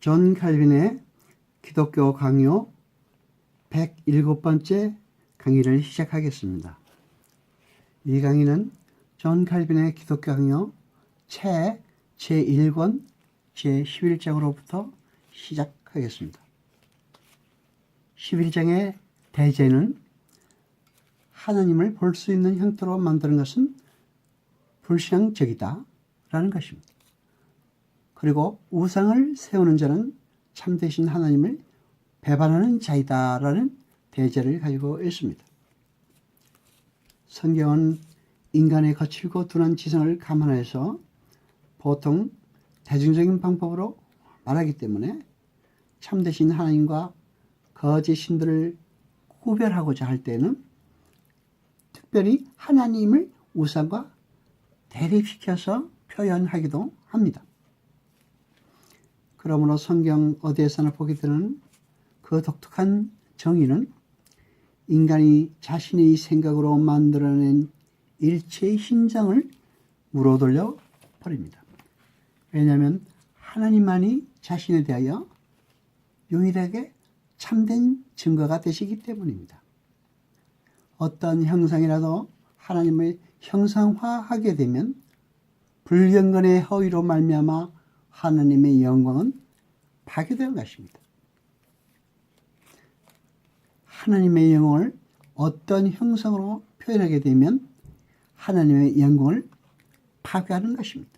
존 칼빈의 기독교 강요 107번째 강의를 시작하겠습니다. 이 강의는 존 칼빈의 기독교 강요 책 제1권 제11장으로부터 시작하겠습니다. 11장의 대제는 하나님을 볼 수 있는 형태로 만드는 것은 불신앙적이다 라는 것입니다. 그리고 우상을 세우는 자는 참되신 하나님을 배반하는 자이다 라는 대제를 가지고 있습니다. 성경은 인간의 거칠고 둔한 지성을 감안해서 보통 대중적인 방법으로 말하기 때문에 참되신 하나님과 거짓 신들을 구별하고자 할 때는 특별히 하나님을 우상과 대립시켜서 표현하기도 합니다. 그러므로 성경 어디에서나 보게 되는 그 독특한 정의는 인간이 자신의 생각으로 만들어낸 일체의 신장을 물어돌려 버립니다. 왜냐하면 하나님만이 자신에 대하여 유일하게 참된 증거가 되시기 때문입니다. 어떤 형상이라도 하나님을 형상화하게 되면 불경건의 허위로 말미암아 하나님의 영광은 파괴되는 것입니다. 하나님의 영광을 어떤 형상으로 표현하게 되면 하나님의 영광을 파괴하는 것입니다.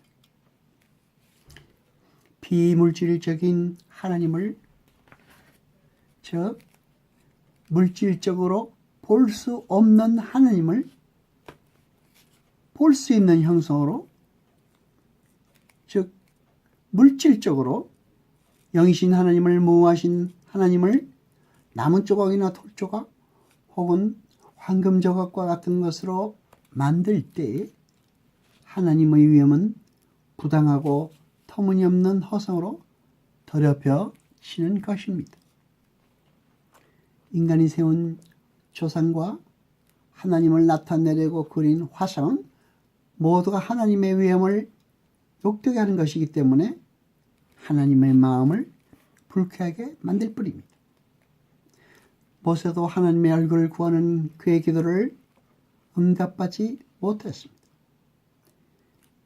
비물질적인 하나님을 즉 물질적으로 볼 수 없는 하나님을 볼 수 있는 형상으로 즉 물질적으로 영이신 하나님을 모호하신 하나님을 나무 조각이나 돌 조각 혹은 황금 조각과 같은 것으로 만들 때 하나님의 위엄은 부당하고 터무니없는 허상으로 더럽혀지는 것입니다. 인간이 세운 조상과 하나님을 나타내려고 그린 화상은 모두가 하나님의 위엄을 욕되게 하는 것이기 때문에 하나님의 마음을 불쾌하게 만들 뿐입니다. 모세도 하나님의 얼굴을 구하는 그의 기도를 응답받지 못했습니다.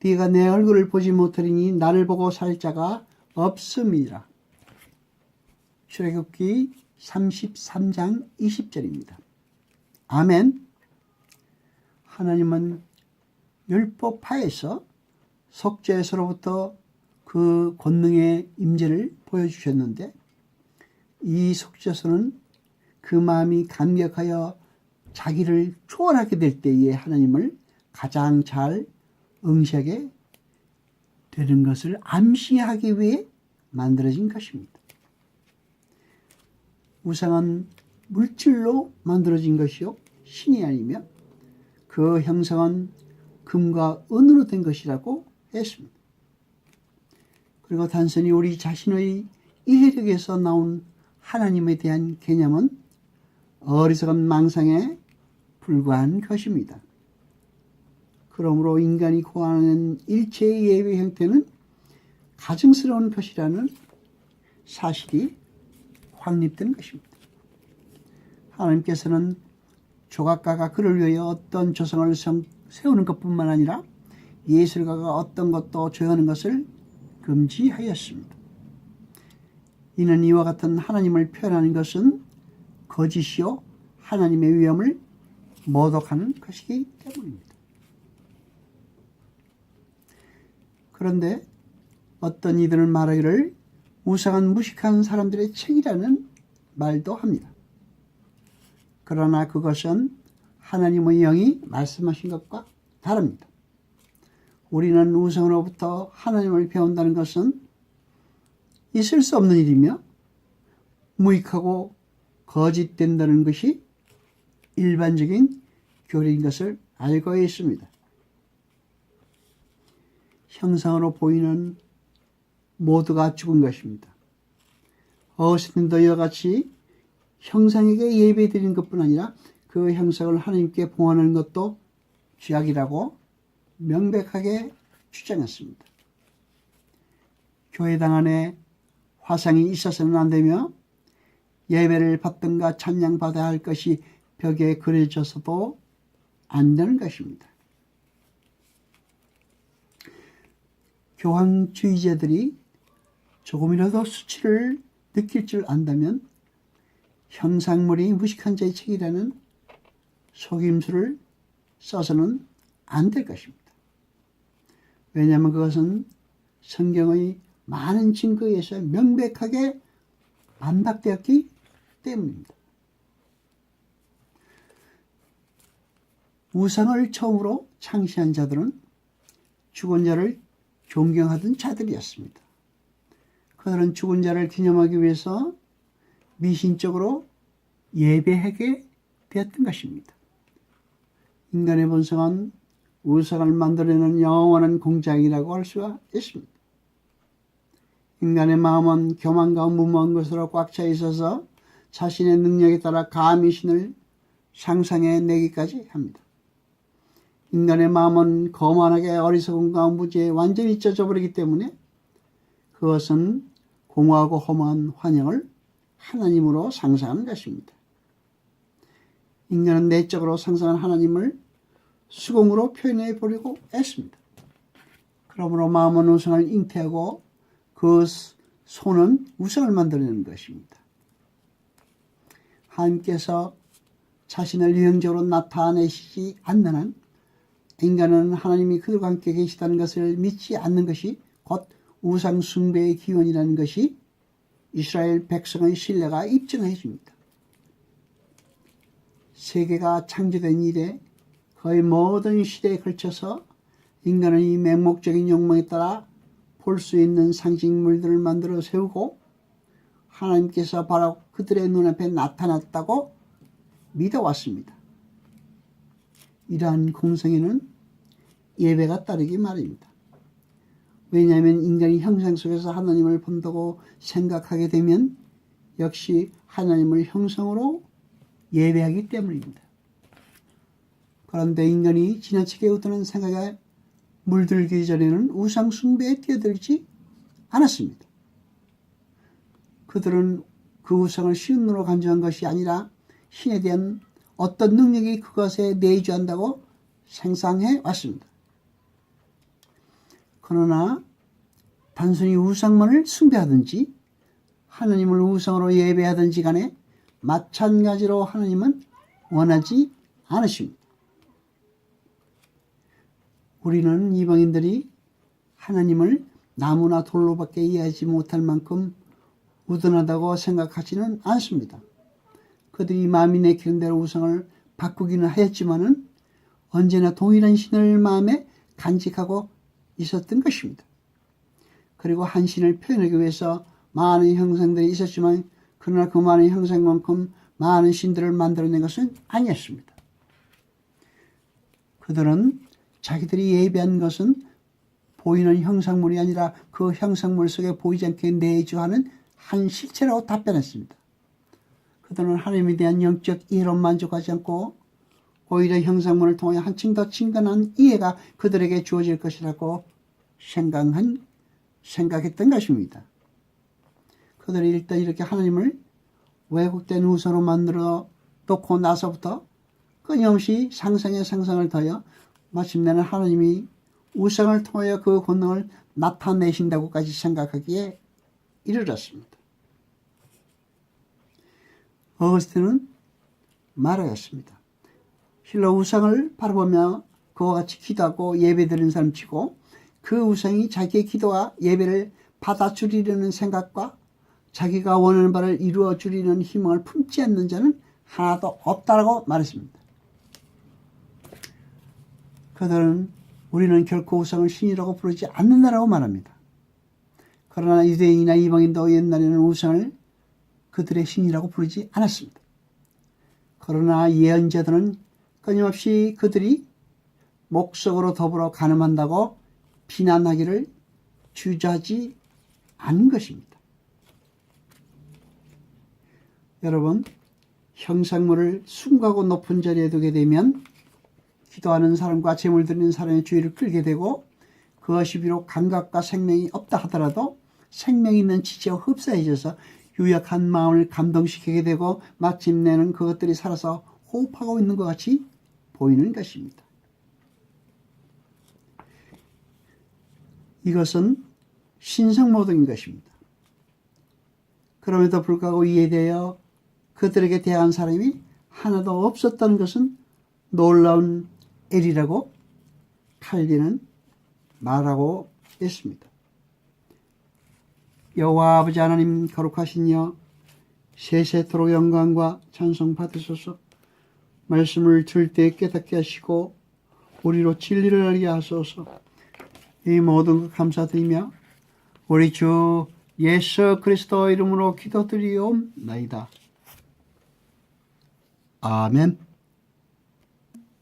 네가 내 얼굴을 보지 못하리니 나를 보고 살 자가 없음이라. 출애굽기 33장 20절입니다. 아멘. 하나님은 율법하에서 속죄서로부터 그 권능의 임재를 보여주셨는데 이 속죄서는 그 마음이 감격하여 자기를 초월하게 될 때에 하나님을 가장 잘 응시하게 되는 것을 암시하기 위해 만들어진 것입니다. 우상은 물질로 만들어진 것이요 신이 아니며 그 형상은 금과 은으로 된 것이라고 했습니다. 그리고 단순히 우리 자신의 이해력에서 나온 하나님에 대한 개념은 어리석은 망상에 불과한 것입니다. 그러므로 인간이 고하는 일체의 예배 형태는 가증스러운 것이라는 사실이 확립된 것입니다. 하나님께서는 조각가가 그를 위하여 어떤 조상을 세우는 것뿐만 아니라 예술가가 어떤 것도 조형하는 것을 금지하였습니다. 이는 이와 같은 하나님을 표현하는 것은 거짓이요 하나님의 위엄을 모독하는 것이기 때문입니다. 그런데 어떤 이들은 말하기를 우상은 무식한 사람들의 책이라는 말도 합니다. 그러나 그것은 하나님의 영이 말씀하신 것과 다릅니다. 우리는 우상으로부터 하나님을 배운다는 것은 있을 수 없는 일이며 무익하고 거짓된다는 것이 일반적인 교리인 것을 알고 있습니다. 형상으로 보이는 모두가 죽은 것입니다. 어신도 이와 같이 형상에게 예배드리는 것뿐 아니라 그 형상을 하나님께 봉헌하는 것도 죄악이라고 명백하게 주장했습니다. 교회당 안에 화상이 있어서는 안 되며 예배를 받든가 찬양받아야 할 것이 벽에 그려져서도 안 되는 것입니다. 교황주의자들이 조금이라도 수치를 느낄 줄 안다면 형상물이 무식한 자의 책이라는 속임수를 써서는 안 될 것입니다. 왜냐하면 그것은 성경의 많은 증거에 의해서 명백하게 반박되었기 때문입니다. 우상을 처음으로 창시한 자들은 죽은 자를 존경하던 자들이었습니다. 그들은 죽은 자를 기념하기 위해서 미신적으로 예배하게 되었던 것입니다. 인간의 본성은 우상을 만들어내는 영원한 공장이라고 할 수가 있습니다. 인간의 마음은 교만과 무모한 것으로 꽉 차 있어서 자신의 능력에 따라 감히 신을 상상해 내기까지 합니다. 인간의 마음은 거만하게 어리석음과 무지에 완전히 젖어 버리기 때문에 그것은 공허하고 험한 환영을 하나님으로 상상하는 것입니다. 인간은 내적으로 상상한 하나님을 수공으로 표현해 보려고 했습니다. 그러므로 마음은 우상을 잉태하고 그 손은 우상을 만들어내는 것입니다. 하나님께서 자신을 유형적으로 나타내시지 않는 한 인간은 하나님이 그들과 함께 계시다는 것을 믿지 않는 것이 곧 우상 숭배의 기원이라는 것이 이스라엘 백성의 신뢰가 입증해 줍니다. 세계가 창조된 이래 거의 모든 시대에 걸쳐서 인간은 이 맹목적인 욕망에 따라 볼 수 있는 상징물들을 만들어 세우고 하나님께서 바로 그들의 눈앞에 나타났다고 믿어왔습니다. 이러한 공성에는 예배가 따르기 마련입니다. 왜냐하면 인간이 형상 속에서 하나님을 본다고 생각하게 되면 역시 하나님을 형상으로 예배하기 때문입니다. 그런데 인간이 지나치게 의도는 생각에 물들기 전에는 우상 숭배에 뛰어들지 않았습니다. 그들은 그 우상을 쉬운 눈으로 간주한 것이 아니라 신에 대한 어떤 능력이 그것에 내주한다고 생각해 왔습니다. 그러나 단순히 우상만을 숭배하든지 하나님을 우상으로 예배하든지 간에 마찬가지로 하나님은 원하지 않으십니다. 우리는 이방인들이 하나님을 나무나 돌로밖에 이해하지 못할 만큼 우둔하다고 생각하지는 않습니다. 그들이 마음이 내키는 대로 우상을 바꾸기는 하였지만은 언제나 동일한 신을 마음에 간직하고 있었던 것입니다. 그리고 한 신을 표현하기 위해서 많은 형상들이 있었지만 그러나 그 많은 형상만큼 많은 신들을 만들어낸 것은 아니었습니다. 그들은 자기들이 예배한 것은 보이는 형상물이 아니라 그 형상물 속에 보이지 않게 내주하는 한 실체라고 답변했습니다. 그들은 하나님에 대한 영적 이해로 만족하지 않고 오히려 형상물을 통해 한층 더 친근한 이해가 그들에게 주어질 것이라고 생각했던 것입니다. 그들이 일단 이렇게 하나님을 왜곡된 우상으로 만들어 놓고 나서부터 끊임없이 상상에 상상을 더하여 마침내는 하나님이 우상을 통하여 그 권능을 나타내신다고까지 생각하기에 이르렀습니다. 어거스틴은 말하였습니다. 실로 우상을 바라보며 그와 같이 기도하고 예배드리는 사람 치고 그 우상이 자기의 기도와 예배를 받아주리려는 생각과 자기가 원하는 바를 이루어 주리는 희망을 품지 않는 자는 하나도 없다라고 말했습니다. 그들은 우리는 결코 우상을 신이라고 부르지 않는다라고 말합니다. 그러나 유대인이나 이방인도 옛날에는 우상을 그들의 신이라고 부르지 않았습니다. 그러나 예언자들은 끊임없이 그들이 목석으로 더불어 간음한다고 비난하기를 주저하지 않은 것입니다. 여러분, 형상물을 숭고하고 높은 자리에 두게 되면 기도하는 사람과 제물 드리는 사람의 주의를 끌게 되고 그것이 비록 감각과 생명이 없다 하더라도 생명 있는 지체와 흡사해져서 유약한 마음을 감동시키게 되고 마침내는 그것들이 살아서 호흡하고 있는 것 같이 보이는 것입니다. 이것은 신성모독인 것입니다. 그럼에도 불구하고 이에 대하여 그들에게 대한 사람이 하나도 없었던 것은 놀라운 일이라고 칼빈은 말하고 있습니다. 여호와 아버지 하나님 거룩하시니여 세세토록 영광과 찬송 받으소서. 말씀을 들 때 깨닫게 하시고 우리로 진리를 알게 하소서. 이 모든 것 감사드리며 우리 주 예수 그리스도 이름으로 기도드리옵나이다. 아멘.